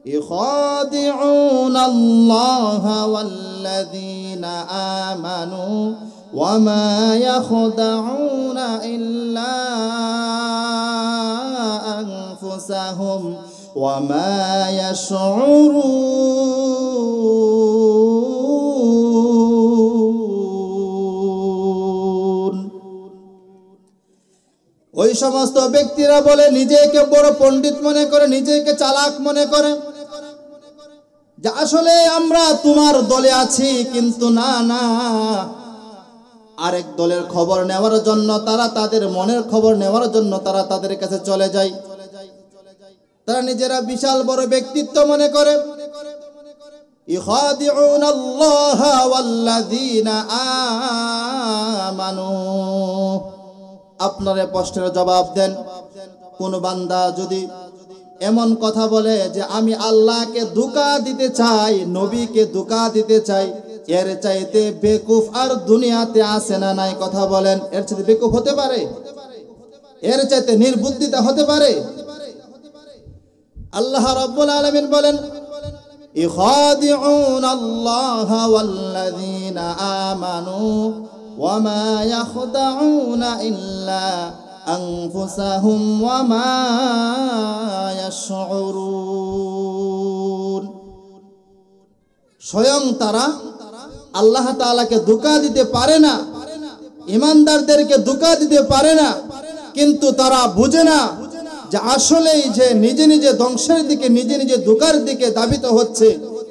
يخادعون الله والذين آمنوا وما يخدعون إلا أنفسهم وما يشعرون। ওই সমস্ত ব্যক্তিরা বলে, নিজেকে বড় পণ্ডিত মনে করে, নিজেকে চালাক মনে করে, যে আসলে আমরা তোমার দলে আছি, কিন্তু না না, আরেক দলের খবর নেওয়ার জন্য তারা, তাদের মনের খবর নেওয়ার জন্য তারা তাদের কাছে চলে যায়। তারা নিজেরা বিশাল বড় ব্যক্তিত্ব মনে করে। ইখাদিউনাল্লাহ ওয়াল্লাযীনা আমানু। আপনারা প্রশ্নের জবাব দেন, কোন বান্দা যদি এমন কথা বলে যে আমি আল্লাহকে ধোঁকা দিতে চাই, নবীকে ধোঁকা দিতে চাই, এর চাইতে বেকুফ আর দুনিয়াতে আছে না নাই? কথা বলেন, এর চাইতে বেকুফ হতে পারে? এর চাইতে নির্বুদ্ধিতা হতে পারে? আল্লাহ রাব্বুল আলামিন বলেন, ইখাদিউনাল্লাহ ওয়াল্লাযীনা আমানু ওয়ামা ইয়াখদাউনা ইল্লা আনফুসাহুম ওয়ামা ইয়াশউরুন। স্বয়ং তারা আল্লাহ তাআলাকে ধোঁকা দিতে পারে না, ঈমানদারদেরকে ধোঁকা দিতে পারে না, কিন্তু তারা বুঝে না যে আসলেই যে নিজে নিজে ধ্বংসের দিকে, নিজে নিজে ধোঁকার দিকে ধাবিত হচ্ছে।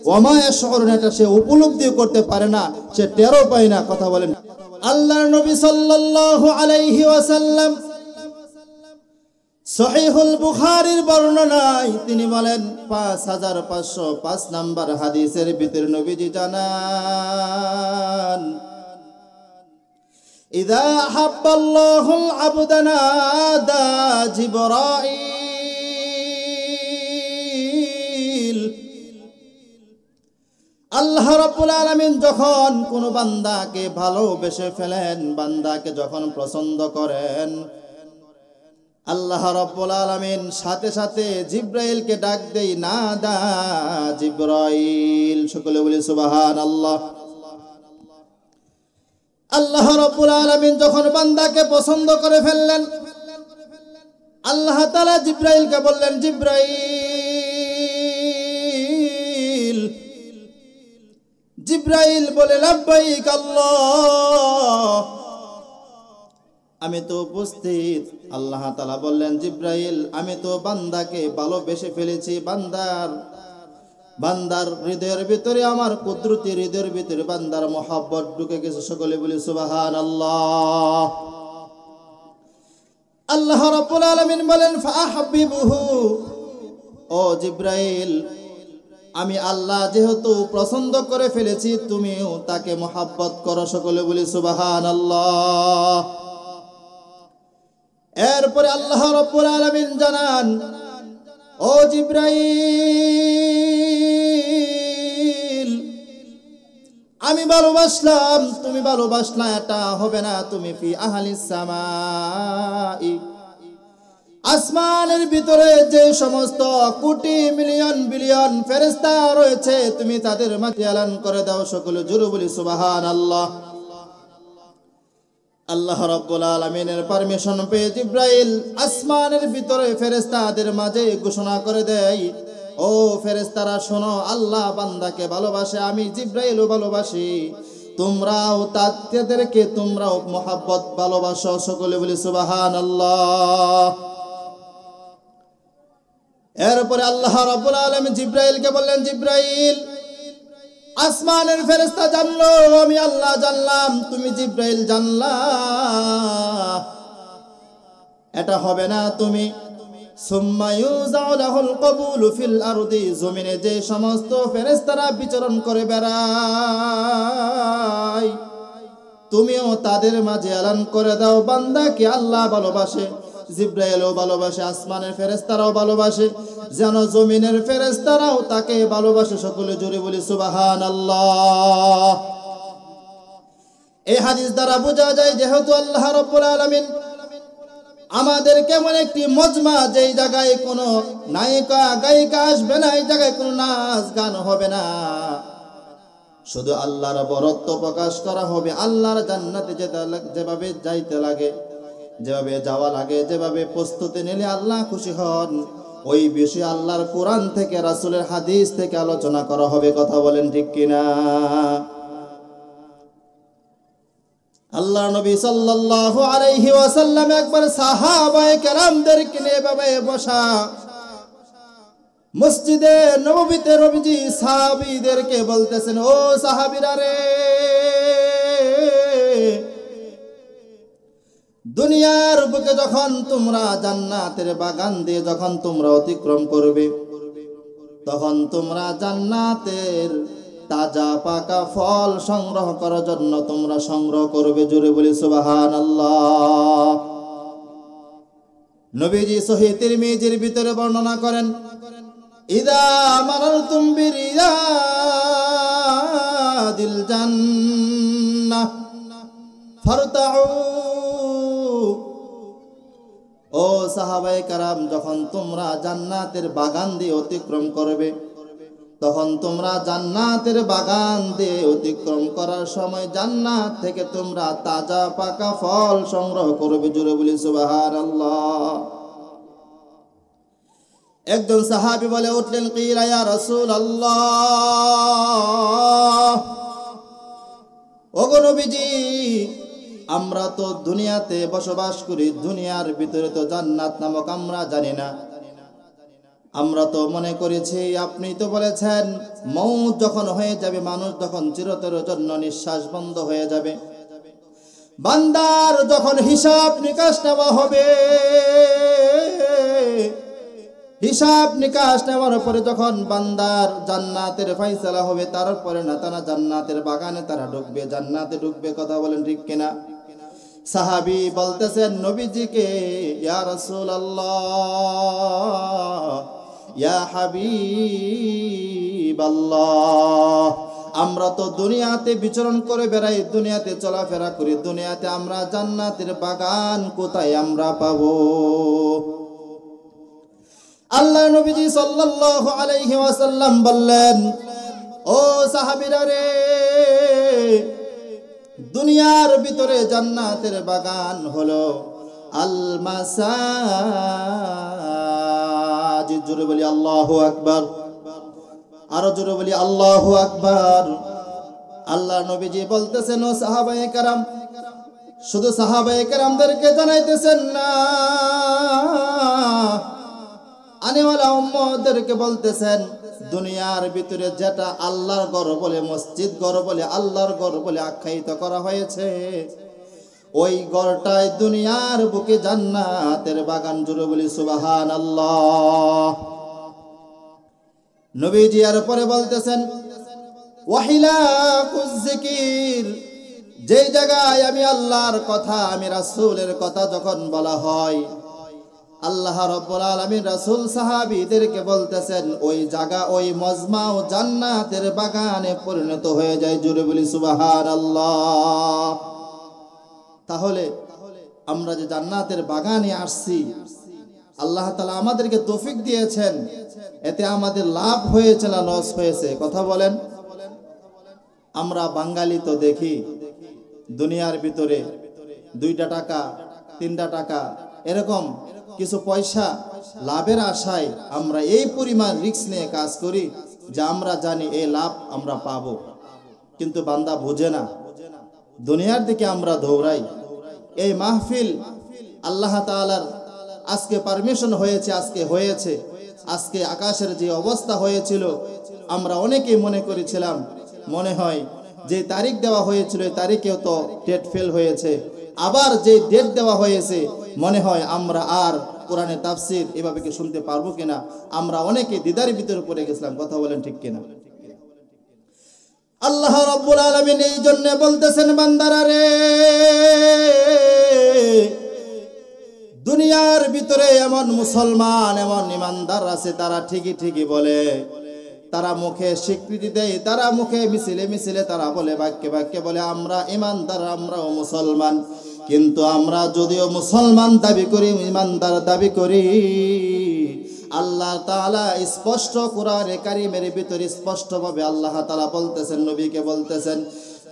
ওয়ামা ইয়াশউরুন, এটা সে উপলব্ধি করতে পারে না, সে টেরও পায় না। কথা বলেন। আল্লাহর নবী সাল্লাল্লাহু আলাইহি ওয়াসাল্লাম সহিহুল বুখারীর বর্ণনায় তিনি বলেন, 5505 নম্বর হাদিসের ভিতরে নবীজি জানান, ইযা হাব্বাল্লাহুল আবদা নাদা জিবরাইল। আল্লাহ রাব্বুল আলামিন যখন কোন বান্দাকে ভালোবেসে ফেলেন, বান্দাকে যখন পছন্দ করেন, আল্লাহ রাব্বুল আলামিন সাথে সাথে জিবরাইলকে ডাক দেই, নাদা জিবরাইল। সকলে বলি সুবহানাল্লাহ। আল্লাহ রাব্বুল আলামিন যখন বান্দাকে পছন্দ করে ফেললেন, আল্লাহ তাআলা জিবরাইলকে বললেন, জিবরাইল। জিবরাইল বলে, লাব্বাইক আল্লাহ, আমি তো উপস্থিত। আল্লাহ তাআলা বললেন, জিবরাইল, আমি তো বান্দাকে ভালোবেসে ফেলেছি, বান্দার হৃদয়ের ভিতরে, আমার কুদরতি হৃদয়ের ভিতরে বান্দার মহব্বত ঢুকে গেছে। সকলে বলি সুবহানাল্লাহ। আল্লাহ রাব্বুল আলামিন বলেন, ফাহাব্বিবুহু, ও জিবরাইল, আমি আল্লাহ যেহেতু পছন্দ করে ফেলেছি, তুমিও তাকে মহব্বত করো। সকলে বলি সুবহানাল্লাহ। এরপরে আল্লাহ রাব্বুল আলামিন জানান, ও জিবরাইল, আমি ভালোবাসলাম, তুমি ভালোবাসলা, এটা হবে না। তুমি ফি আহলিস সামাই, আসমানের ভিতরে যে সমস্ত কোটি মিলিয়ন বিলিয়ন ফেরেশতা রয়েছে, তুমি তাদের মাঝে এলান করে দাও। সকলে জোরে বলি সুবহানাল্লাহ। আল্লাহ রাব্বুল আলামিনের পারমিশন পেয়ে জিবরাইল আসমানের ভিতরে ফেরেশতাদের মাঝে ঘোষণা করে দেয়, ও ফেরেশতারা শোনো, আল্লাহ বান্দাকে ভালোবাসে, আমি জিবরাইলও ভালোবাসি, তোমরাও তাদেরকে তোমরাও মহব্বত ভালোবাসো। সকলে বলি সুবহানাল্লাহ। এরপরে আল্লাহ রাব্বুল আলামিন জিবরাইলকে বললেন, জিবরাইল, আসমানের ফেরেশতা জানলো, আমি আল্লাহ জানলাম, তুমি জিবরাইল জানলা, এটা হবে না। তুমি সুম্মা ইউযাউ লাহুল কবুলু ফিল আরদি, জমিনে যে সমস্ত ফেরেশতারা বিচরণ করে বেড়ায়, তুমিও তাদের মাঝে এলান করে দাও, বান্দাকে আল্লাহ ভালোবাসে, জিবরাইলও ভালোবাসে, আসমানের ফেরেশতারাও ভালোবাসে, যেন জমিনের ফেরেশতারাও তাকে ভালোবাসে। সকলে জোরে বলি সুবহানাল্লাহ। এই হাদিস দ্বারা বোঝা যায়, যেহেতু আল্লাহ রাব্বুল আলামিন আমাদের কেমন একটি মজমা, যেই জায়গায় কোনো নায়িকা গায়িকা আসবে না, এই জায়গায় কোনো নাচ গান হবে না, শুধু আল্লাহর বরত্ব প্রকাশ করা হবে। আল্লাহর জান্নাতে যেভাবে যাইতে লাগে, যেভাবে যাওয়া লাগে, যেভাবে প্রস্তুতি নিলে আল্লাহ খুশি হন, ওই বিষয়ে আল্লাহর কোরআন থেকে রাসূলের হাদিস থেকে আলোচনা করা হবে। কথা বলেন ঠিক কিনা? আল্লাহ নবী সাল্লাল্লাহু আলাইহি ওয়াসাল্লাম একবার সাহাবায়ে কেরামদেরকে নিয়ে এভাবে বসা মসজিদে নববীতে নবীজি সাহাবীদেরকে বলতেছেন, ও সাহাবীরা রে, দুনিয়ার বুকে যখন তোমরা জান্নাতের বাগান দিয়ে যখন তোমরা অতিক্রম করবে, তখন তোমরা জান্নাতের তাজা পাকা ফল সংগ্রহ করার জন্য তোমরা সংগ্রহ করবে। জোরে বলি সুবহানাল্লাহ। নবীজি সহিহ তিরমিজির ভিতরে বর্ণনা করেন, ইদা মারারতুম বিরিয়াদিল জান্নাহ ফারতাউ। ও সাহাবায়ে কেরাম, যখন তোমরা জান্নাতের বাগান দিয়ে অতিক্রম করবে, তখন তোমরা জান্নাতের বাগান দিয়ে অতিক্রম করার সময় জান্নাত থেকে তোমরা তাজা পাকা ফল সংগ্রহ করবে। জোরে বলি সুবহানাল্লাহ। একজন সাহাবী বলে উঠলেন, কিলা ইয়া রাসূলুল্লাহ, ওগো নবীজি, আমরা তো দুনিয়াতে বসবাস করি, দুনিয়ার ভিতরে তো জান্নাত নামক আমরা জানি না। আমরা তো মনে করেছি, আপনি তো বলেছেন মউত যখন হয়ে যাবে, মানুষ যখন চিরতরের জন্য নিঃশ্বাস বন্ধ হয়ে যাবে, বান্দার যখন হিসাব নিকাশ নেওয়া হবে, হিসাব নিকাশ নেওয়ার পরে যখন বান্দার জান্নাতের ফায়সালা হবে, তারপরে না তারা জান্নাতের বাগানে তারা ঢুকবে, জান্নাতে ঢুকবে। কথা বলেন ঠিক কিনা? সাহাবী বলতেছেন নবীজিকে, ইয়া রাসূলুল্লাহ, ইয়া হাবিবাল্লাহ, আমরা তো দুনিয়াতে বিচরণ করে বেড়াই, দুনিয়াতে চলাফেরা করি, দুনিয়াতে আমরা জান্নাতের বাগান কোথায় আমরা পাবো? আল্লাহ নবীজি সাল্লাল্লাহু আলাইহি ওয়াসাল্লাম বললেন, ও সাহাবীরা রে, দুনিয়ার ভিতরে জান্নাতের বাগান হলো আল মাসাজিদ। জোরে বলি আল্লাহু আকবার, আরো জোরে বলি আল্লাহু আকবার। আল্লাহ নবীজি বলতেছেন, ও সাহাবায়ে কেরাম, শুধু সাহাবায়ে কেরামদেরকে জানাইতেছেন না, আনেওয়ালা উম্মতদেরকে বলতেছেন, দুনিয়ার ভিতরে যেটা আল্লাহর ঘর বলে, মসজিদ ঘর বলে, আল্লাহর ঘর বলে আখ্যায়িত করা হয়েছে, ওই ঘরটাই দুনিয়ার বুকে জান্নাতের বাগান। জুড়ে বলি সুবহানাল্লাহ। নবীজি আর পরে বলতেছেন, ওয়াহিলাকুজ যিকির, যেই জায়গায় আমি আল্লাহর কথা, আমি রাসূলের কথা যখন বলা হয়, আল্লাহ রাব্বুল আলামিন রাসূল সাহাবীদেরকে বলতেছেন, ওই জায়গা, ওই মজমাও জান্নাতের বাগানে পরিণত হয়ে যায়। জোরে বলি সুবহানাল্লাহ। তাহলে আমরা যে জান্নাতের বাগানে আসছি, আল্লাহ তাআলা আমাদেরকে তৌফিক দিয়েছেন, এতে আমাদের লাভ হয়েছে না লস হয়েছে? কথা বলেন। আমরা বাঙালি তো দেখি দুনিয়ার ভিতরে 2টা টাকা 3টা টাকা এরকম কিছু পয়সা লাভের আশায় আমরা এই পরিমাণ রিস্ক নিয়ে কাজ করি যে আমরা জানি এই লাভ আমরা পাবো, কিন্তু বান্দা বোঝে না, দুনিয়ার দিকে আমরা দৌড়াই। এই মাহফিল আল্লাহ তাআলার আজকে পারমিশন হয়েছে, আজকে হয়েছে, আজকে আকাশের যে অবস্থা হয়েছিল আমরা অনেকেই মনে করেছিলাম, মনে হয় যে তারিখ দেওয়া হয়েছিল এই তারিখেও তো ডেট ফেল হয়েছে, আবার যে ডেট দেওয়া হয়েছে মনে হয় আমরা আর কোরআনের তাফসীর এভাবে কি শুনতে পারবো কিনা, আমরা অনেকে দ্বিধার ভিতরে পড়ে গেছিলাম। কথা বলেন ঠিক কিনা? আল্লাহ রাব্বুল আলামিন এই জন্য বলতেছেন, বান্দারা রে, দুনিয়ার ভিতরে এমন মুসলমান, এমন ইমানদার আছে, তারা ঠিকই বলে, তারা মুখে স্বীকৃতি দেয়, তারা মুখে মিছিলে মিছিলে তারা বলে, বাক্যে বাক্যে বলে আমরা ইমানদার, আমরাও মুসলমান, কিন্তু আমরা যদিও মুসলমান দাবি করি, ইমানদার দাবি করি, আল্লাহ তাআলা স্পষ্ট কোরআনে কারীমের ভিতরে স্পষ্টভাবে আল্লাহ তাআলা বলতেছেন, নবীকে বলতেছেন,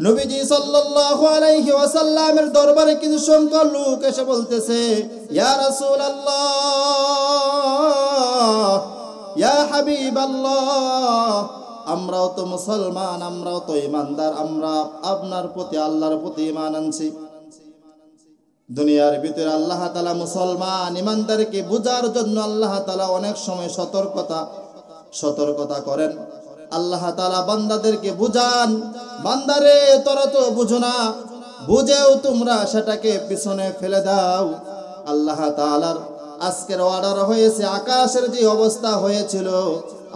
নবীজি সাল্লাল্লাহু আলাইহি ওয়াসাল্লামের দরবারে কিছু সংখ্যক লোক এসে বলতেছে, ইয়া রাসূলুল্লাহ, ইয়া হাবিবাল্লাহ, আমরাও তো মুসলমান, আমরাও তো ইমানদার, আমরা আপনার প্রতি আল্লাহর প্রতি ঈমান আনছি। দুনিয়ার ভিতরে আল্লাহ তাআলা মুসলমান ইমানদারকে বুঝার জন্য আল্লাহ তাআলা অনেক সময় সতর্কতা করেন। আল্লাহ তাআলা বান্দাদেরকে বুঝান, বান্দারে তোরা তো বুঝো না, বুঝেও তোমরা সেটাকে পিছনে ফেলে দাও। আল্লাহ তাআলার আজকের অর্ডার হয়েছে, আকাশের যে অবস্থা হয়েছিল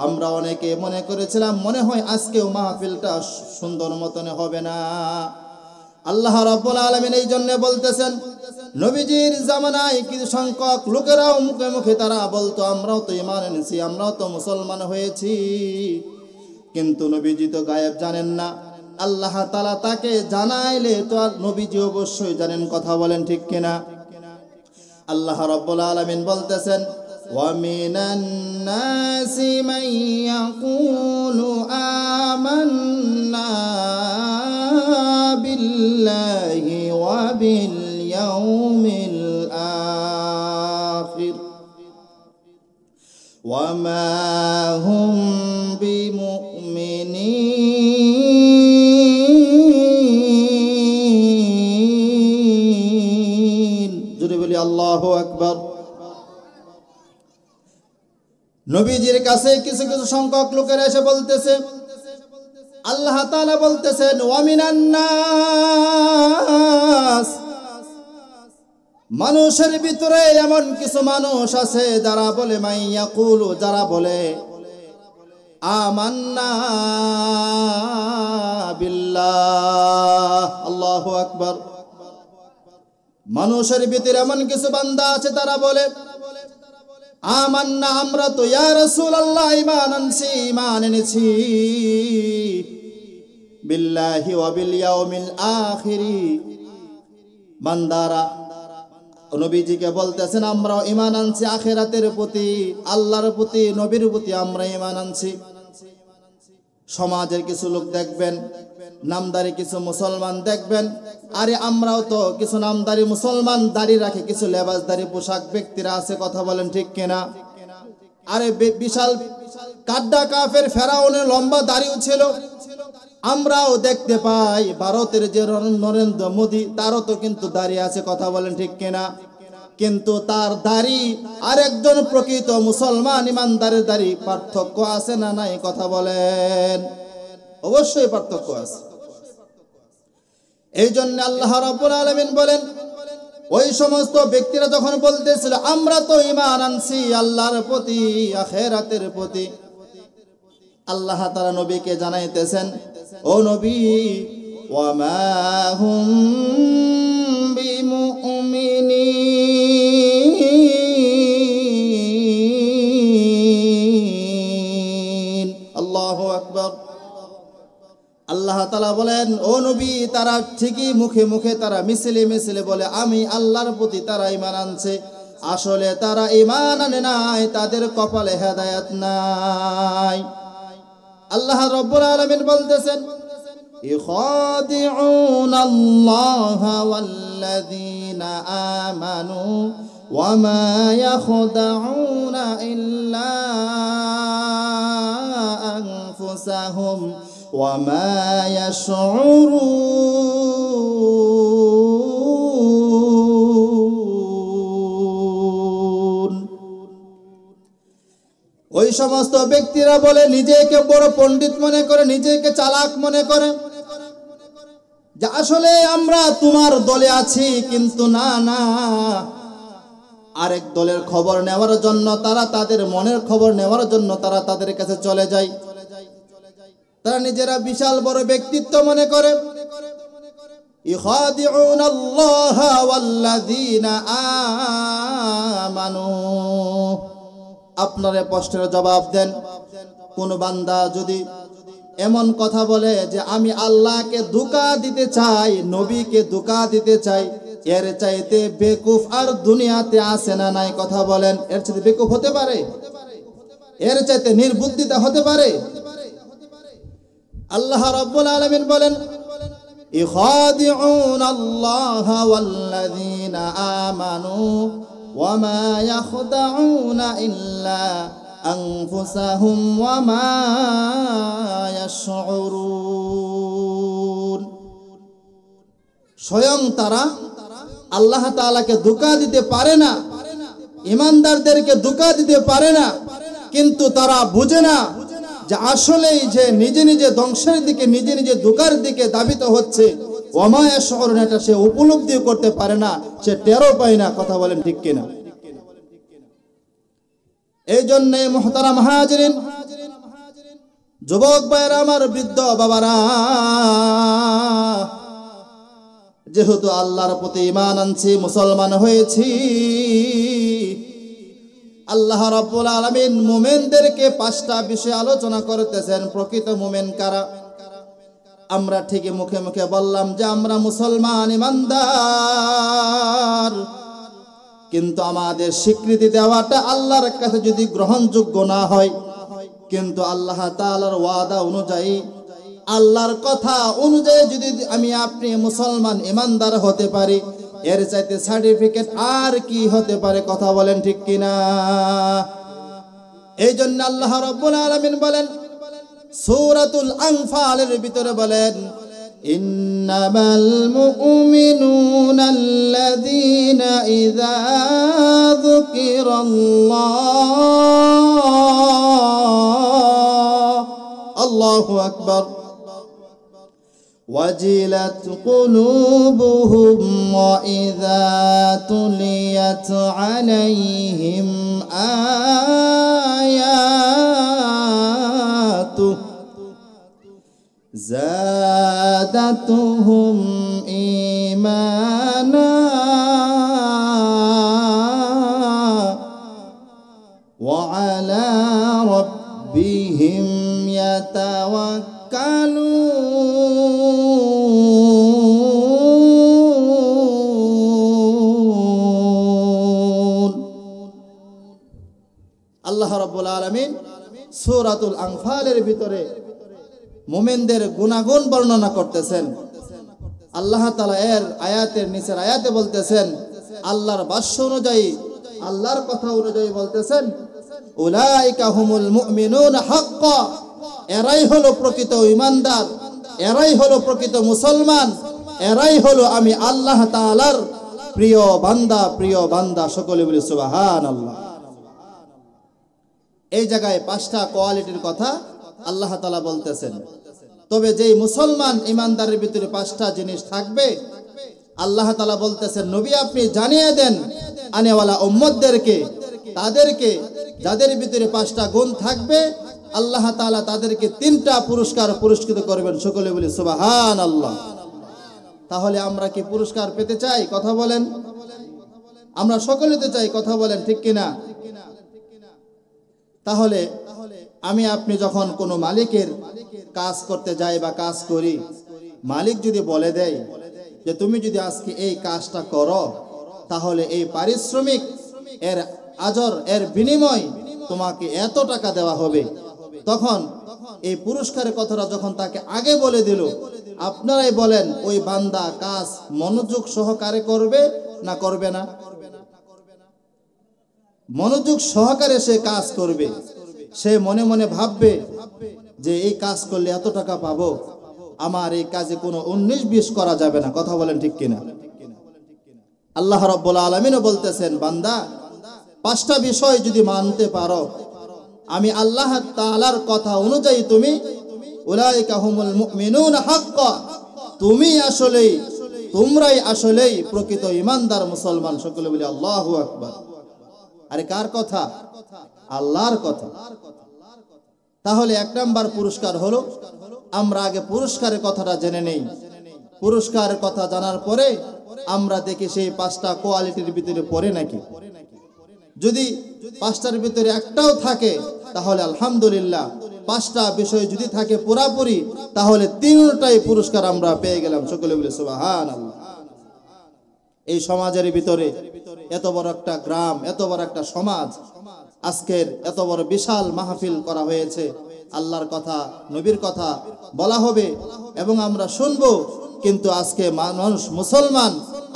আমরা অনেকে মনে করেছিলাম মনে হয় আজকেও মাহফিলটা সুন্দর মতনে হবে না। আল্লাহ রাব্বুল আলামিন এই জন্য বলতেছেন, নবীজির জামানায় কিছু সংখ্যক লোকেরাও মুখে মুখে তারা বলতো আমরাও তো ঈমান এনেছি, আমরাও তো মুসলমান হয়েছি, কিন্তু নবীজি তো গায়েব জানেন না। আল্লাহ তাআলা তাকে জানাইলে তো আর নবীজি অবশ্যই জানেন। কথা বলেন ঠিক কিনা? আল্লাহ রাব্বুল আলামিন বলতেছেন, ওয়া মিনান নাসি মান ইয়াকুলু আমান্না বিল্লাহি ওয়া বিল ইয়াউমিল আখির ওয়া মা হুম বিমুমিনিন। জোরে বলি আল্লাহু আকবার। নবীজির কাছে কিছু কিছু সংখ্যক লোকেরা এসে বলতেছে, আল্লাহ তাআলা বলতেছেন, ওয়া মিনান নাস, মানুষের ভিতরে এমন কিছু মানুষ আছে যারা বলে, মাইয়াকুলু, যারা বলে আমান্না বিল্লাহ। আল্লাহু আকবার। মানুষের ভিতরে এমন কিছু বান্দা আছে তারা বলে, আমান্না, আমরা তো ইয়া রাসূলুল্লাহ ঈমান আনছি, ঈমান এনেছি, বিল্লাহি ওয়া বিল ইয়াউমিল আখির। বান্দারা নবীজিকে বলতেছেন আমরাও ঈমান আনছি আখিরাতের প্রতি, আল্লাহর প্রতি, নবীর প্রতি আমরা ঈমান আনছি। সমাজের কিছু লোক দেখবেন, নামদারি কিছু মুসলমান দেখবেন, আরে আমরাও তো কিছু নামদারি মুসলমান, দাড়ি রাখে কিছু লেবাসদারি পোশাক ব্যক্তিরা আছে। কথা বলেন ঠিক কিনা? আরে বিশাল কাড্ডা কাফের ফেরাউনের লম্বা দাড়িও ছিল, আমরাও দেখতে পাই। ভারতের যে নরেন্দ্র মোদী, তারও তো কিন্তু দাড়ি আছে। কথা বলেন ঠিক কিনা? কিন্তু তার দাড়ি আর একজন প্রকৃত মুসলমান ইমানদারের দাড়ি পার্থক্য আছে না নাই? কথা বলেন। অবশ্যই পার্থক্য আছে। এই জন্য আল্লাহ রাব্বুল আলামিন বলেন, ওই সমস্ত ব্যক্তিরা যখন বলতেছিল আমরা তো ঈমান আনছি আল্লাহর প্রতি, আখিরাতের প্রতি, আল্লাহ তাআলা নবীকে জানাইতেছেন, ও নবী, ওয়া মা হুম বিমুমিনিন। আল্লাহু আকবার। আল্লাহ তাআলা বলেন, ও নবী, তারা ঠিকই মুখে মুখে তারা মিছিলে মিছিলে বলে আমি আল্লাহর প্রতি তারা ঈমান আনছে, আসলে তারা ঈমান আনে নাই, তাদের কপালে হেদায়েত নাই। আল্লাহ রাব্বুল আলামিন বলতেছেন, ইখাদিউনাল্লাহা ওয়াল্লাযীনা আমানু ওয়া মা ইয়াখদাউনা ইল্লা আনফুসাহুম ওয়া মা ইয়াশউরুন। ওই সমস্ত ব্যক্তিরা বলে, নিজেকে বড় পণ্ডিত মনে করে, নিজেকে চালাক মনে করে, যে আসলে আমরা তোমার দলে আছি, কিন্তু না না, আরেক দলের খবর নেওয়ার জন্য তারা, তাদের মনের খবর নেওয়ার জন্য তারা তাদের কাছে চলে যায়। তারা নিজেরা বিশাল বড় ব্যক্তিত্ব মনে করে। ইখাদিউনাল্লাহা ওয়াল্লাযীনা আমানু। আপনারা প্রশ্নের জবাব দেন, কোন বান্দা যদি এমন কথা বলে যে আমি আল্লাহকে ধোঁকা দিতে চাই, নবীকে ধোঁকা দিতে চাই, এর চাইতে বেকুফ আর দুনিয়াতে আসে না নাই? কথা বলেন, এর চাইতে বেকুফ হতে পারে? এর চাইতে নির্বুদ্ধিতা হতে পারে? আল্লাহ রাব্বুল আলামিন বলেন, ইখাদিউন আল্লাহ ওয়াল্লাযীনা আমানু ওয়া মা ইয়াখদাউনা ইল্লা আনফুসাহুম ওয়া মা ইয়াশউরুন। স্বয়ং তারা আল্লাহ তাআলাকে ধোঁকা দিতে পারে না, ইমানদারদেরকে ধোঁকা দিতে পারে না, কিন্তু তারা বুঝে না যে আসলেই যে নিজে নিজে ধ্বংসের দিকে, নিজে নিজে ধোঁকার দিকে ধাবিত হচ্ছে। ওয়া ইয়াশউরুন, এটা সে উপলব্ধি করতে পারে না, সে টেরও পায় না। কথা বলেন ঠিক কিনা? এই জন্য মুহতারাম হাজিরিন, যুবক ভাইরা আমার, বৃদ্ধ বাবারা, যেহেতু আল্লাহর প্রতি ঈমান আনছি, মুসলমান হয়েছি, আল্লাহ রাব্বুল আলামিন মুমিনদেরকে 5টা বিষয় আলোচনা করতেছেন। প্রকৃত মুমিন কারা? আমরা ঠিকই মুখে মুখে বললাম যে আমরা মুসলমান, ঈমানদার, কিন্তু আমাদের স্বীকৃতি দেওয়াটা আল্লাহর কাছে যদি গ্রহণযোগ্য না হয়, কিন্তু আল্লাহ তাআলার ওয়াদা অনুযায়ী, আল্লাহর কথা অনুযায়ী যদি আমি আপনি মুসলমান ঈমানদার হতে পারি, এর চাইতে সার্টিফিকেট আর কি হতে পারে? কথা বলেন ঠিক কিনা? এই জন্য আল্লাহ রাব্বুল আলামিন বলেন সূরাতুল আনফালের ভিতরে বলেন, ইন্নামাল মুমিনুনাল্লাযীনা ইযা যুকিরাল্লাহ, আল্লাহু আকবার, وجلت قلوبهم وإذا تليت عليهم آياته زادتهم إيمانا وعلى ربهم يتوكلون। আল্লাহ রাব্বুল আলামিন সূরাতুল আনফালের ভিতরে মুমিনদের গুণাগুণ বর্ণনা করতেছেন। আল্লাহ তাআলা এর আয়াতের নিচের আয়াতে বলতেছেন, আল্লাহর ভাষ্য অনুযায়ী, আল্লাহর কথা অনুযায়ী বলতেছেন, উলাইকা হুমুল মুমিনুনা হাক্কা, এরাই হলো প্রকৃত ঈমানদার, এরাই হলো প্রকৃত মুসলমান, এরাই হলো আমি আল্লাহ তাআলার প্রিয় বান্দা, প্রিয় বান্দা। সকলে বলি সুবহানাল্লাহ। এই জায়গায় 5টা কোয়ালিটির কথা আল্লাহ তাআলা বলতেছেন। তবে যেই মুসলমান ঈমানদারের ভিতরে 5টা জিনিস থাকবে, আল্লাহ তাআলা বলতেছেন, নবী আপনি জানিয়ে দেন আনেওয়ালা উম্মতদেরকে, তাদেরকে যাদের ভিতরে 5টা গুণ থাকবে, আল্লাহ তাআলা তাদেরকে 3টা পুরস্কার পুরস্কৃত করবেন। সকলে বলি সুবহানাল্লাহ। তাহলে আমরা কি পুরস্কার পেতে চাই? কথা বলেন। আমরা সকলে তো চাই, কথা বলেন ঠিক কিনা? তাহলে আমি আপনি যখন কোনো মালিকের কাজ করতে যাই বা কাজ করি, মালিক যদি বলে দেয় যে তুমি যদি আজকে এই কাজটা করো, তাহলে এই পারিশ্রমিক, এর আজর, এর বিনিময় তোমাকে এত টাকা দেওয়া হবে, তখন এই পুরস্কারের কথাটা যখন তাকে আগে বলে দিল, আপনারাই বলেন ওই বান্দা কাজ মনোযোগ সহকারে করবে না করবে না? মনোযোগ সহকারে সে কাজ করবে। সে মনে মনে ভাববে যে এই কাজ করলে এত টাকা পাবো, আমার এই কাজে কোনো 19-20 করা যাবে না। কথা বলেন ঠিক কিনা? আল্লাহ রাব্বুল আলামিনও বলতেছেন, বান্দা 5টা বিষয় যদি মানতে পারো, আমি আল্লাহ তাআলার কথা অনুযায়ী তুমি, উলাইকা হুমুল মুমিনুনা হাক্কা, তুমি আসলেই, তোমরাই আসলেই প্রকৃত ঈমানদার মুসলমান। সকলে বলি আল্লাহু আকবার। আরে কার কথা? আল্লাহর কথা। তাহলে 1 নাম্বার পুরস্কার হলো, আমরা আগে পুরস্কারের কথাটা জেনে নেই। পুরস্কারের কথা জানার পরে আমরা দেখি সেই 5টা কোয়ালিটির ভিতরে পড়ে নাকি। যদি 5টার ভিতরে একটাও থাকে তাহলে আলহামদুলিল্লাহ, 5টা বিষয় যদি থাকে পুরাপুরি, তাহলে 3টাই পুরস্কার আমরা পেয়ে গেলাম। সকলে বলে সুবহানাল্লাহ। এই সমাজের ভিতরে এত বড় একটা গ্রাম, এত বড় একটা সমাজ, আজকের এত বড় বিশাল মাহফিল করা হয়েছে। আল্লাহর কথা, নবীর কথা বলা হবে এবং আমরা শুনবো। কিন্তু আজকে মানুষ মুসলমান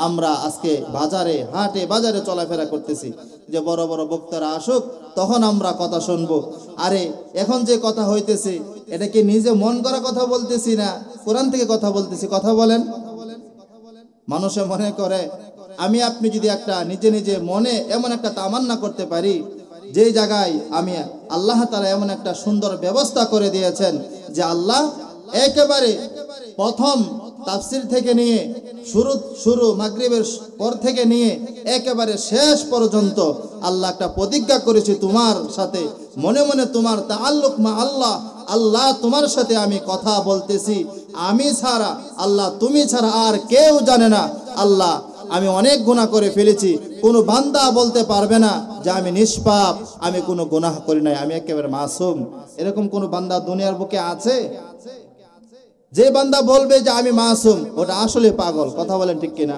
আমরা আজকে বাজারে হাটে বাজারে চলাফেরা করতেছি, যে বড় বড় বক্তারা আসুক তখন আমরা কথা শুনবো। আরে এখন যে কথা হইতেছে এটা কি নিজে মন করা কথা বলতেছি না কোরআন থেকে কথা বলতেছি? কথা বলেন। মানুষে মনে করে আমি আপনি যদি একটা নিজে নিজে মনে এমন একটা তামান্না করতে পারি, যেই জায়গায় আমি আল্লাহ তাআলা এমন একটা সুন্দর ব্যবস্থা করে দিয়েছেন যে আল্লাহ একেবারে প্রথম তাফসির থেকে নিয়ে শুরু মাগরিবের পর থেকে নিয়ে একেবারে শেষ পর্যন্ত আল্লাহ একটা প্রতিজ্ঞা করেছে তোমার সাথে, মনে মনে তোমার তাআল্লুক মা আল্লাহ, আল্লাহ তোমার সাথে আমি কথা বলতেছি, আমি ছাড়া আল্লাহ তুমি ছাড়া আর কেউ জানে না। আল্লাহ আমি অনেক গুনাহ করে ফেলেছি, কোনো বান্দা বলতে পারবে না যে আমি নিষ্পাপ, আমি কোনো গুনাহ করি নাই, আমি একেবারে মাসুম। এরকম কোনো বান্দা দুনিয়ার বুকে আছে? যে বান্দা বলবে যে আমি মাসুম ওটা আসলে পাগল। কথা বলেন ঠিক কিনা?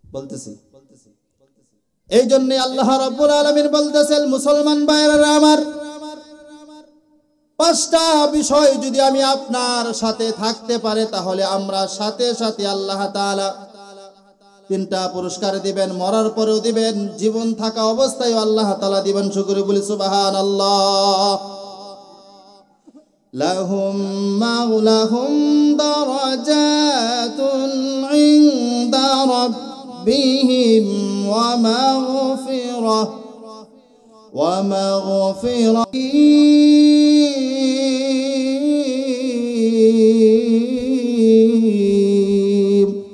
বলতেছি এই জন্য আল্লাহ রাব্বুল আলামিন বলতেছেন, মুসলমান ভাইরা আমার, পাঁচটা বিষয় যদি আমি আপনার সাথে থাকতে পারে তাহলে আমরা সাথে সাথে আল্লাহ তাআলা তিনটা পুরস্কার দিবেন, মরার পরেও দিবেন, জীবন থাকা অবস্থায় আল্লাহ তাআলা দিবেন। শুকর বলি সুবহানাল্লাহ। লাহুম মাওলাহুম দারাজাতুন ইনদা রাব্বিহিম ওয়া মাগফিরাহ ওয়া মাগফিরাহ।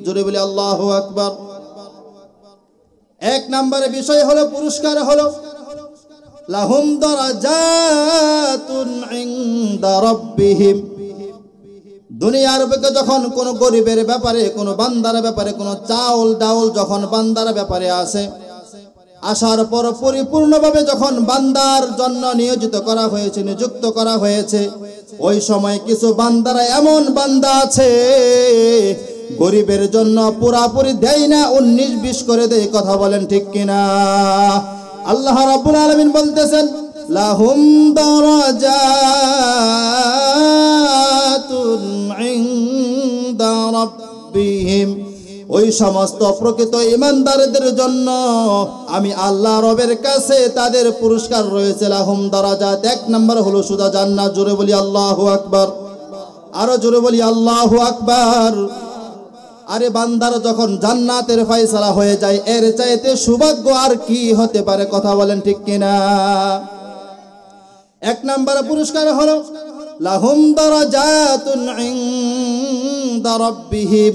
জোরে বলি আল্লাহু আকবার। এক নম্বরে বিষয় হলো, পুরস্কার হলো লাহুম দারাজাতুন ইনদা রাব্বিহিম। দুনিয়ার বুকে যখন কোন গরিবের ব্যাপারে, কোন বান্দার ব্যাপারে, কোন চাউল ডাউল যখন বান্দার ব্যাপারে আসে, আসার পর পরিপূর্ণভাবে যখন বান্দার জন্য নিয়োজিত করা হয়েছে, নিযুক্ত করা হয়েছে, ওই সময় কিছু বান্দারা এমন বান্দা আছে গরিবের জন্য পুরাপুরি দেয় না, 19-20 করে দেয়। কথা বলেন ঠিক কিনা? আল্লাহ রাব্বুল আলামিন বলতেছেন লাহুম দারাজাতুন ইনদা রাব্বিহিম। ওই সমস্ত প্রকৃত ঈমানদারদের জন্য আমি আল্লাহ রবের কাছে তাদের পুরস্কার রয়েছে। লাহুম দারাজাত, এক নাম্বার হলো সুদা জান্নাত। জোরে বলি আল্লাহু আকবার। আরো জোরে বলি আল্লাহু আকবার। আরে বান্দার যখন জান্নাতের ফয়সালা হয়ে যায়, এর চাইতে সৌভাগ্য আর কি হতে পারে? কথা বলেন ঠিক কিনা? এক নাম্বার পুরস্কার হলো লাহুম দারাজাতুন ইনদা রাব্বিহিম,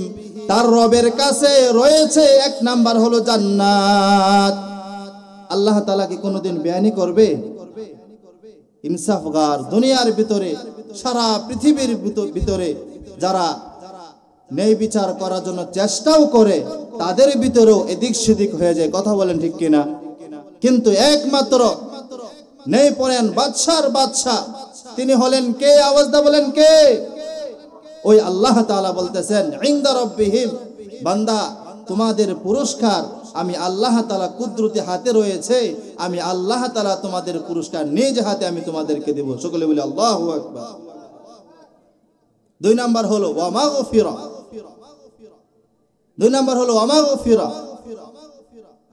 তার রবের কাছে রয়েছে এক নাম্বার হলো জান্নাত। আল্লাহ তাআলা কি কোনোদিন বেয়ানি করবে? ইনসাফগার দুনিয়ার ভিতরে, সারা পৃথিবীর ভিতরে যারা ন্যায় বিচার করার জন্য চেষ্টাও করে, তাদের ভিতরেও এদিক সেদিক হয়ে যায়। কথা বলেন ঠিক কিনা? কিন্তু একমাত্র ন্যায়পরায়ণ বাদশার বাদশা তিনি হলেন কে? আওয়াজ দা বলেন কে? ওই আল্লাহ তাআলা বলতেছেন ইনদা রাব্বিহিম, বান্দা তোমাদের পুরস্কার আমি আল্লাহ তাআলা কুদরতি হাতে রয়েছে, আমি আল্লাহ তাআলা তোমাদের পুরস্কার নিজ হাতে আমি তোমাদেরকে দেব। সকলে বলি আল্লাহু আকবার। দুই নাম্বার হলো ওয়া মাগফিরা। দুই নাম্বার হলো ওয়া মাগফিরা।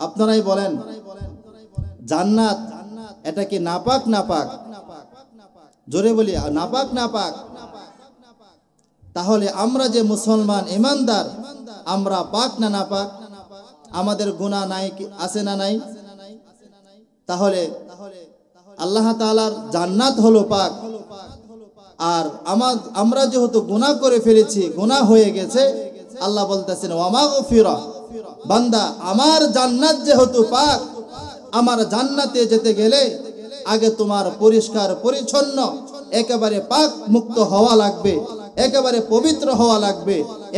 আপনারাই বলেন জান্নাত এটা কি নাপাক? নাপাক? জোরে বলি নাপাক? নাপাক? তাহলে আমরা যে মুসলমান ঈমানদার, আমরা পাক না নাপাক? আমাদের গুনাহ নাই আছে না নাই? তাহলে আল্লাহ তাআলার জান্নাত হলো পাক, আর আমরা যেহেতু গুনাহ করে ফেলেছি, গুনাহ হয়ে গেছে, আল্লাহ বলতেছেন ওয়া মাগফিরা। বান্দা আমার জান্নাত যেহেতু পাক, আমার জান্নাতে যেতে গেলে আগে তোমার পরিষ্কার পরিচ্ছন্ন একেবারে পাক মুক্ত হওয়া লাগবে, একেবারে পবিত্র হওয়া লাগবে,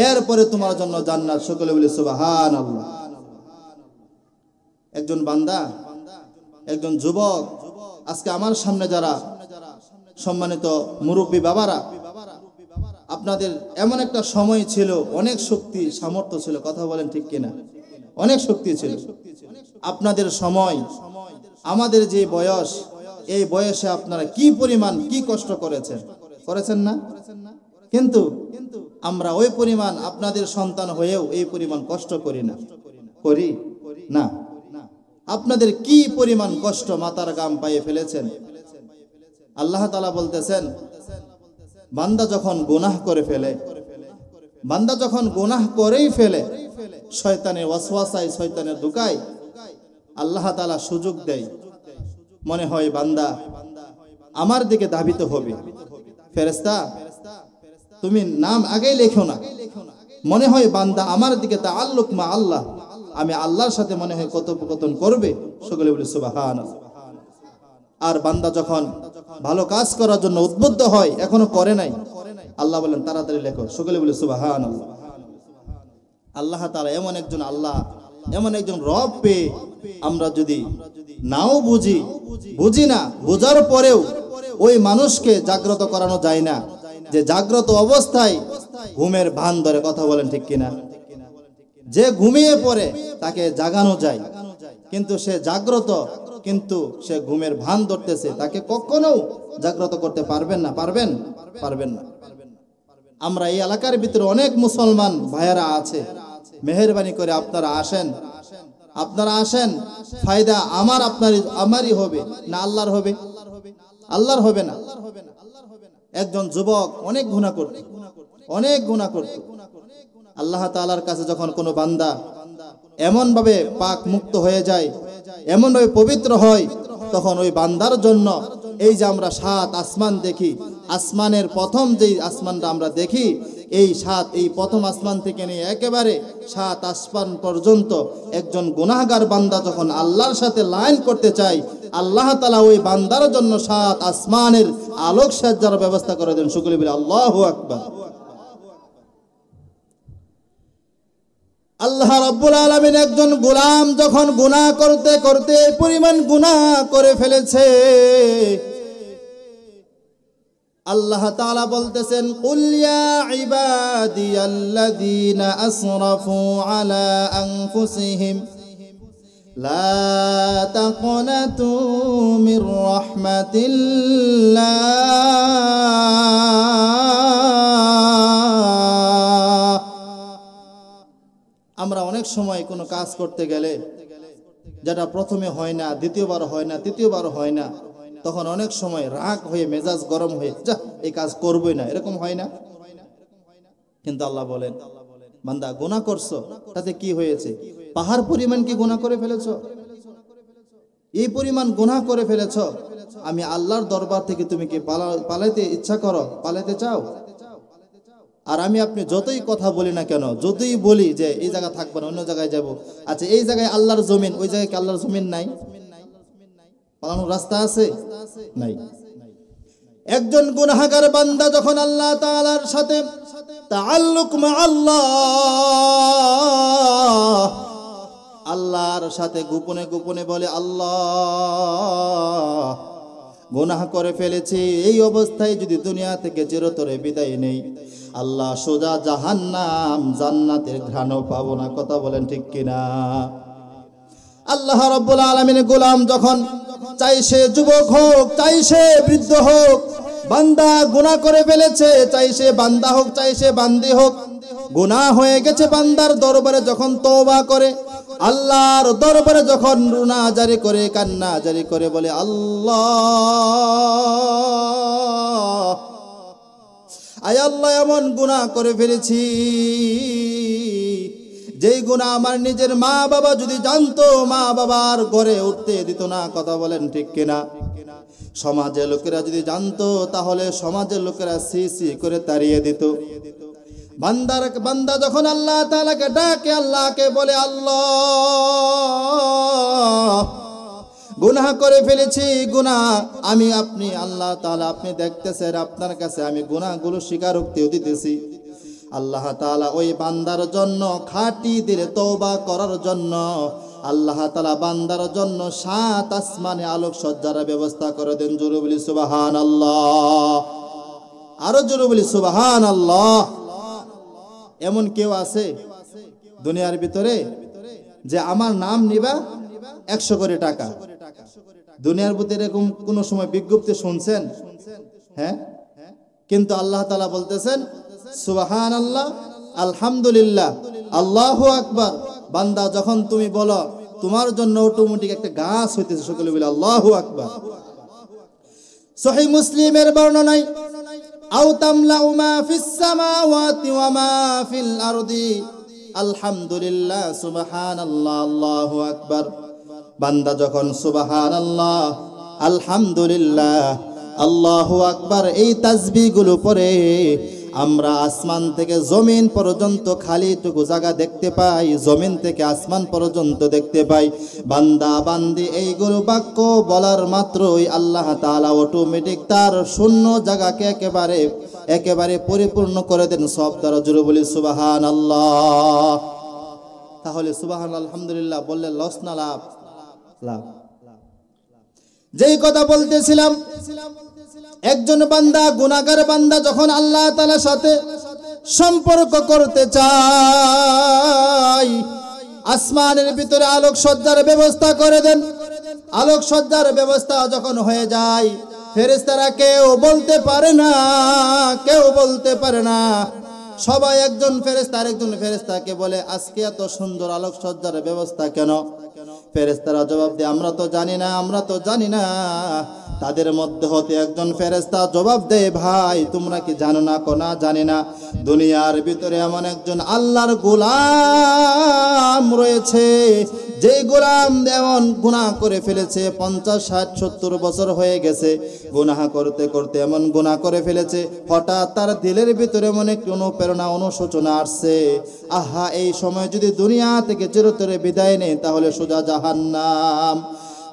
এরপরে তোমার জন্য জান্নাত। সকলে বলি সুবহানাল্লাহ। একজন বান্দা, একজন যুবক আজকে আমার সামনে যারা সম্মানিত মুরব্বী বাবারা, আপনাদের এমন একটা সময় ছিল, অনেক শক্তি সামর্থ্য ছিল, কথা বলেন ঠিক কিনা? অনেক শক্তি ছিল আপনাদের সময়। আমাদের যে বয়স, এই বয়সে আপনারা কি পরিমাণ কি কষ্ট করেছেন না? কিন্তু আমরা ওই পরিমাণ আপনাদের সন্তান হয়েও এই পরিমাণ কষ্ট করি না। আপনাদের কি পরিমাণ কষ্ট মাথার গাম পায়ে ফেলেছেন। আল্লাহ তাআলা বলতেছেন, বান্দা যখন গুনাহ করে ফেলে, বান্দা যখন গুনাহ করেই ফেলে, শয়তানের ওয়াসওয়াসায়, শয়তানের ধোঁকায় আল্লাহ তাআলা সুযোগ দেয়, মনে হয় বান্দা আমার দিকে ধাবিত হবে। ফেরেশতা তুমি নাম আগেই লেখো না, মনে হয় বান্দা আমার দিকে তাআল্লুক মা আল্লাহ, আমি আল্লাহর সাথে মনে হয় কথোপকথন করবে। সকলে বলি সুবহানাল্লাহ। আর বান্দা যখন ভালো কাজ করার জন্য উদ্বুদ্ধ হয়, এখনো করে নাই, আল্লাহ বলেন তাড়াতাড়ি লেখো। সকলে বলি সুবহানাল্লাহ। আল্লাহ তাআলা এমন একজন আল্লাহ, এমন একজন রব পেয়ে আমরা যদি নাও বুঝি না, বোঝার পরেও ওই মানুষকে জাগ্রত করানো যায় না, যে জাগ্রত অবস্থায় ঘুমের ভান ধরে, কথা বলেন ঠিক কিনা? যে ঘুমিয়ে পড়ে তাকে জাগানো যায়, কিন্তু সে জাগ্রত, কিন্তু সে ঘুমের ভান ধরতেছে, তাকে কখনো জাগ্রত করতে পারবেন না। আমরা এই এলাকার ভিতরে অনেক মুসলমান ভাইয়েরা আছে, মেহেরবানি করে আপনারা আসেন। ফায়দা আমারই হবে না আল্লাহর হবে? আল্লাহর হবে না। একজন যুবক অনেক গুনাহ করত। আল্লাহ তাআলার কাছে যখন কোনো বান্দা এমন ভাবে পাক মুক্ত হয়ে যায়, এমন ভাবে পবিত্র হয়, তখন ওই বান্দার জন্য এই যে আমরা 7 আসমান দেখি, আসমানের প্রথম যেই আসমানটা আমরা দেখি, এই প্রথম আসমান থেকে নিয়ে একেবারে 7 আসমান পর্যন্ত একজন গুনাহগার বান্দা যখন আল্লাহর সাথে লাইন করতে চায়, আল্লাহ তাআলা ওই বান্দার জন্য 7 আসমানের আলোক সজ্জার ব্যবস্থা করে দেন। সকলে বলি আল্লাহু আকবার। আল্লাহ রাব্বুল আলামিন একজন গোলাম যখন গুনাহ করতে করতে পরিমাণ গুনাহ করে ফেলেছে, আল্লাহ তাআলা বলতেছেন, কুল ইয়া ইবাদিয়াল্লাযীনা আসরাফু আলা আনফুসিহিম লা তাকনাতু মির রাহমাতিল্লাহ। আমরা অনেক সময় কোনো কাজ করতে গেলে যেটা প্রথমে হয় না, দ্বিতীয়বার হয় না, তৃতীয়বার হয় না, তখন অনেক সময় রাগ হয়ে মেজাজ গরম হয়ে যা এই কাজ করবই না, এরকম হয় না? কিন্তু আল্লাহ বলেন, বান্দা গুনাহ করছো, তাতে কি হয়েছে? পাহাড় পরিমাণ কি গুনাহ করে ফেলেছো? এই পরিমাণ গুনাহ করে ফেলেছো, আমি আল্লাহর দরবার থেকে তুমি কি পালাইতে ইচ্ছা করো, পালাইতে চাও? আর আমি আপনি যতই কথা বলি না কেন, যতই বলি যে এই জায়গা থাকবো না, অন্য জায়গায় যাব, আচ্ছা এই জায়গায় আল্লাহর জমিন, ওই জায়গায় কি আল্লাহর জমিন নাই? পালানোর রাস্তা আছে? নাই। একজন গুনাহগার বান্দা যখন আল্লাহ তাআলার সাথে তাআল্লুক মা আল্লাহ, আল্লাহর সাথে গোপনে গোপনে বলে, আল্লাহ গুনাহ করে ফেলেছি, এই অবস্থায় যদি দুনিয়া থেকে চিরতরে বিদায় নেই, আল্লাহ সোজা জাহান্নাম, জান্নাতের ঘ্রাণও পাবো না। কথা বলেন ঠিক কিনা? আল্লাহ রাব্বুল আলামিনের গোলাম যখন, চাই সে যুবক হোক, চাই সে বৃদ্ধ হোক, বান্দা গুনাহ করে ফেলেছে, চাই সে বান্দা হোক, চাই সে বান্দি হোক, গুনাহ হয়ে গেছে, বান্দার দরবারে যখন তওবা করে, আল্লাহর দরবারে যখন রুনা জারি করে, কান্না জারি করে, বলে আল্লাহ, আয় আল্লাহ এমন গুনাহ করে ফেলেছি, যেই গুনাহ আমার নিজের মা বাবা যদি জানতো, মা বাবার ঘরে উঠতে দিত না। কথা বলেন ঠিক কিনা? সমাজের লোকেরা যদি জানতো, তাহলে সমাজের লোকেরা সি সি করে তাড়িয়ে দিত। বান্দা যখন আল্লাহ তাআলাকে ডাকে, আল্লাহকে বলে, আল্লাহ গুনাহ করে ফেলেছি, গুনাহ আমি আপনি আল্লাহ তাআলা আপনি দেখতেছেন, আপনার কাছে আমি গুনাহগুলো স্বীকারোক্তিও দিতেছি। আল্লাহ তাআলা ওই বান্দার জন্য খাঁটি দিলে তওবা করার জন্য আল্লাহ তাআলা বান্দার জন্য 7 আসমানে আলোকসজ্জার ব্যবস্থা করে দেন। জোরে বলি সুবহানাল্লাহ, আরো জোরে বলি সুবহানাল্লাহ। এমন কেউ আছে দুনিয়ার ভিতরে যে আমার নাম নিবা 100 কোটি টাকা? দুনিয়ার ভিতরে এরকম কোন সময় বিজ্ঞপ্তি শুনছেন? হ্যাঁ, কিন্তু আল্লাহ তাআলা বলতেছেন সুবহানাল্লাহ, আলহামদুলিল্লাহ, আল্লাহু আকবার। বান্দা যখন তুমি বলো, তোমার জন্য অটোমেটিক একটা গাছ হইতেছে। সকলে বলে আল্লাহু আকবার। সহিহ মুসলিমের বর্ণনায় আও তামলাউ মা ফিস সামাওয়াতি ওয়া মা ফিল আরদি আলহামদুলিল্লাহ সুবহানাল্লাহ আল্লাহু আকবার। বান্দা যখন সুবহানাল্লাহ, আলহামদুলিল্লাহ, আল্লাহু আকবার এই তাসবিহগুলো পড়ে, আমরা আসমান থেকে জমিন পর্যন্ত খালিটুকু জায়গা দেখতে পাই, জমিন থেকে আসমান পর্যন্ত দেখতে পাই। বান্দা বান্দি এইগুলো বাক্য বলার মাত্রই আল্লাহ তাআলা অটোমেটিক তার শূন্য জায়গাকে একেবারে পরিপূর্ণ করে দেন সব দ্বারা। জোরে বলি সুবহানাল্লাহ। তাহলে সুবহানাল্লাহ আলহামদুলিল্লাহ বললে লস না লাভ? লাভ। যেই কথা বলতেছিলাম, একজন বান্দা, গুনাহগার বান্দা যখন আল্লাহ তাআলার সাথে সম্পর্ক করতে চায়, আসমানের ভিতরে আলোকসজ্জার ব্যবস্থা করে দেন। আলোকসজ্জার ব্যবস্থা যখন হয়ে যায়, ফেরেশতারা কেউ বলতে পারে না। সবাই একজন ফেরেশতা আরেকজন ফেরেশতাকে বলে, আজকে এত সুন্দর আলোকসজ্জার ব্যবস্থা কেন? ফেরেশতারা জবাব দেয়, আমরা তো জানি না। তাদের মধ্যে হতে একজন ফেরেশতা জবাব দেয়, ভাই তোমরা কি জানো না? কোনা জানি না। দুনিয়ার ভিতরে এমন একজন আল্লাহর গোলাম রয়েছে, যে গোলাম এমন গুনাহ করে ফেলেছে, 50, 60, 70 বছর হয়ে গেছে গুনাহ করতে করতে এমন গুনাহ করে ফেলেছে, হঠাৎ তার দিলের ভিতরে মনে কোনো প্রেরণা অনুশোচনা আসছে, আহা এই সময় যদি দুনিয়া থেকে চিরতরে বিদায় নেয় তাহলে সোজা জাহান্নাম।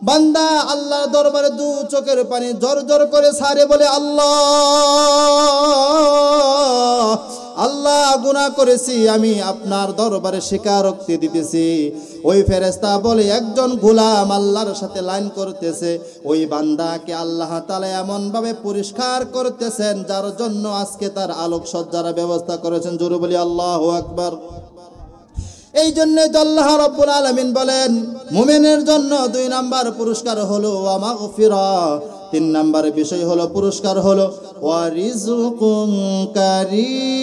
বান্দা আল্লাহর দরবারে দু চোখের পানি জর করে সারে বলে, আল্লাহ গুনাহ করেছি, আমি আপনার দরবারে স্বীকারোক্তি দিতেছি। ওই ফেরেশতা বলে, একজন গোলাম আল্লাহর সাথে লাইন করতেছে, ওই বান্দাকে আল্লাহ তাআলা এমন ভাবে পরিষ্কার করতেছেন যার জন্য আজকে তার আলোকসজ্জার ব্যবস্থা করেছেন। জোরে বলি আল্লাহু আকবার। এই জন্য আল্লাহ রাব্বুল আলামিন বলেন, মুমিনের জন্য 2 নাম্বার পুরস্কার হলো ওয়া মাগফিরাহ, 3 নাম্বার বিষয় হলো পুরস্কার হলো ওয়া রিজকুন কারীম।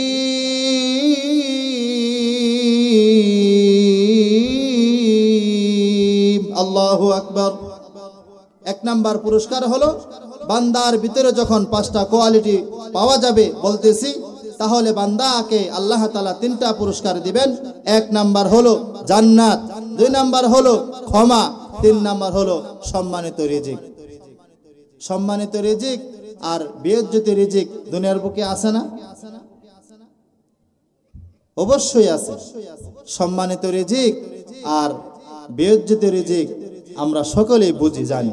আল্লাহু আকবার। 1 নাম্বার পুরস্কার হলো বান্দার ভিতরে যখন 5টা কোয়ালিটি পাওয়া যাবে বলতেছি, তাহলে বান্দাকে আল্লাহ তাআলা 3টা পুরস্কার দিবেন। 1 নাম্বার হলো জান্নাত, 2 নাম্বার হলো ক্ষমা, 3 নাম্বার হলো সম্মানিত রিজিক। সম্মানিত রিজিক আর বেইজ্জতি রিজিক দুনিয়ার বুকে আছে না? অবশ্যই আছে। সম্মানিত রিজিক আর বেইজ্জতি রিজিক আমরা সকলেই বুঝি, জানি।